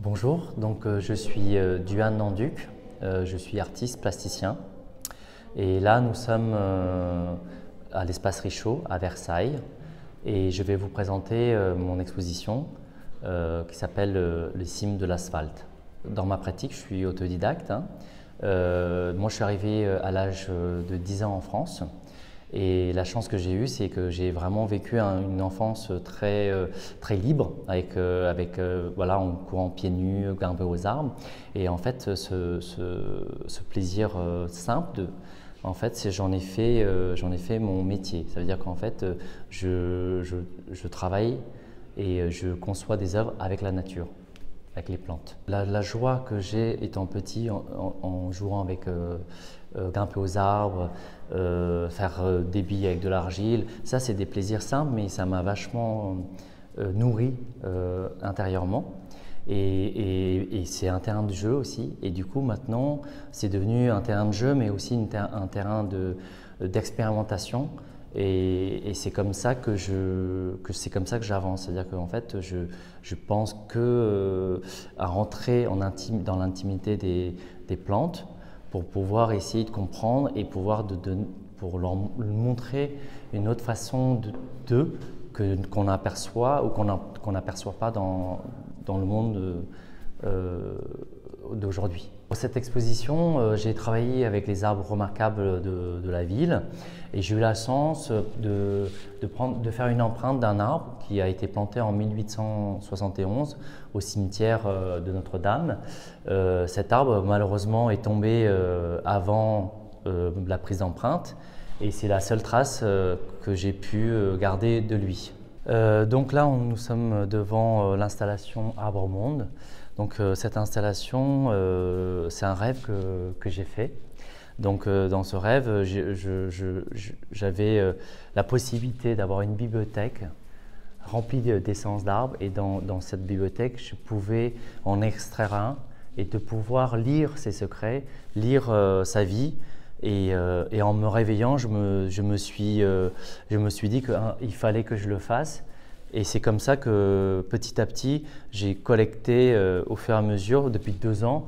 Bonjour, je suis Duan Nanduc, je suis artiste plasticien et là nous sommes à l'espace Richaud à Versailles et je vais vous présenter mon exposition qui s'appelle Les cimes de l'asphalte. Dans ma pratique, je suis autodidacte. Moi je suis arrivé à l'âge de 10 ans en France. Et la chance que j'ai eue, c'est que j'ai vraiment vécu une enfance très libre, voilà, en courant pieds nus, grimpé aux arbres. Et en fait, ce plaisir simple, en fait, j'en ai fait mon métier. Ça veut dire qu'en fait, je travaille et je conçois des œuvres avec la nature, avec les plantes. La joie que j'ai étant petit en jouant avec grimper aux arbres, faire des billes avec de l'argile, ça c'est des plaisirs simples mais ça m'a vachement nourri intérieurement et c'est un terrain de jeu aussi et du coup maintenant c'est devenu un terrain de jeu mais aussi un terrain d'expérimentation. Et c'est comme ça que j'avance, c'est-à-dire qu'en fait je pense à rentrer dans l'intimité des plantes pour pouvoir essayer de comprendre et pour leur montrer une autre façon d'eux qu'on aperçoit ou qu'on n'aperçoit pas dans le monde d'aujourd'hui. Pour cette exposition, j'ai travaillé avec les arbres remarquables de la ville et j'ai eu la chance de faire une empreinte d'un arbre qui a été planté en 1871 au cimetière de Notre-Dame. Cet arbre malheureusement est tombé avant la prise d'empreinte et c'est la seule trace que j'ai pu garder de lui. Donc là, nous sommes devant l'installation Arbre Monde. Donc cette installation, c'est un rêve que j'ai fait. Donc dans ce rêve, j'avais la possibilité d'avoir une bibliothèque remplie d'essences d'arbres et dans cette bibliothèque, je pouvais en extraire un et de pouvoir lire ses secrets, lire sa vie. Et en me réveillant, je me suis dit qu'il fallait que je le fasse. Et c'est comme ça que petit à petit, j'ai collecté au fur et à mesure, depuis 2 ans,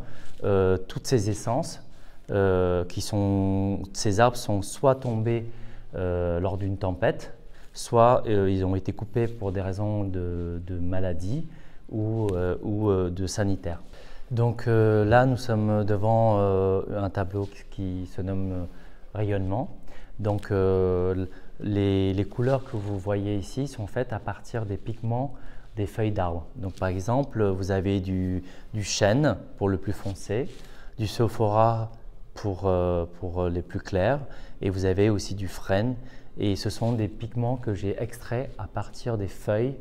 toutes ces essences. Ces arbres sont soit tombés lors d'une tempête, soit ils ont été coupés pour des raisons de maladie ou de sanitaire. Donc là, nous sommes devant un tableau qui se nomme Rayonnement. Donc les couleurs que vous voyez ici sont faites à partir des pigments des feuilles d'arbres. Donc par exemple, vous avez du chêne pour le plus foncé, du sophora pour les plus clairs et vous avez aussi du frêne. Et ce sont des pigments que j'ai extraits à partir des feuilles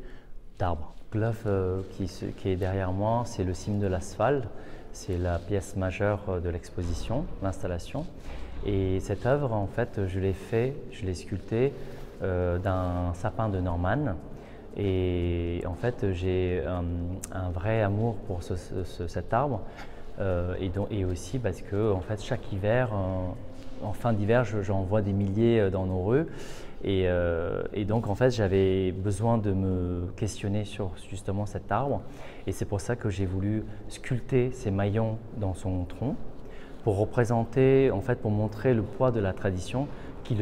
d'arbres. L'œuvre qui est derrière moi, c'est le cime de l'asphalte. C'est la pièce majeure de l'exposition, l'installation. Et cette œuvre, en fait, je l'ai sculptée d'un sapin de Norman. Et en fait, j'ai un vrai amour pour cet arbre. Et aussi parce que, en fait, chaque hiver, en fin d'hiver, j'en vois des milliers dans nos rues. Et donc, en fait, j'avais besoin de me questionner sur justement cet arbre. Et c'est pour ça que j'ai voulu sculpter ces maillons dans son tronc pour représenter, en fait, pour montrer le poids de la tradition qui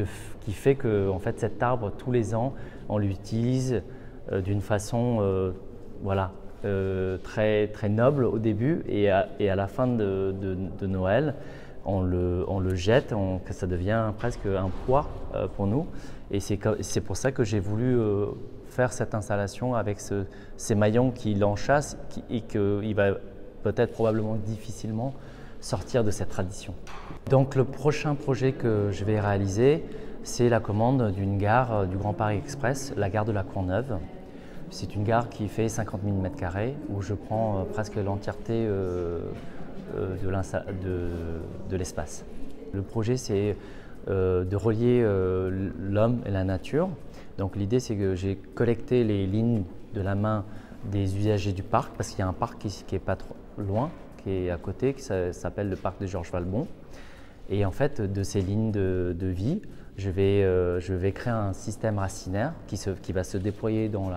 fait que, en fait, cet arbre, tous les ans, on l'utilise d'une façon voilà, très noble au début et à la fin de Noël, on le jette, que ça devient presque un poids pour nous. Et c'est pour ça que j'ai voulu faire cette installation avec ces maillons qui l'enchâssent et qu'il va peut-être probablement difficilement sortir de cette tradition. Donc le prochain projet que je vais réaliser, c'est la commande d'une gare du Grand Paris Express, la gare de la Courneuve. C'est une gare qui fait 50 000 m² où je prends presque l'entièreté de l'espace. Le projet, c'est de relier l'homme et la nature. Donc l'idée, c'est que j'ai collecté les lignes de la main des usagers du parc, parce qu'il y a un parc qui est pas trop loin, qui est à côté, qui s'appelle le parc de Georges Valbon. Et en fait, de ces lignes de vie, je vais créer un système racinaire qui va se déployer dans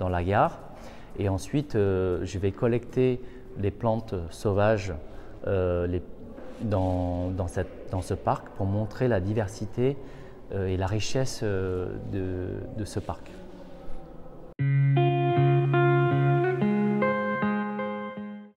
la gare. Et ensuite, je vais collecter les plantes sauvages dans ce parc pour montrer la diversité et la richesse de ce parc.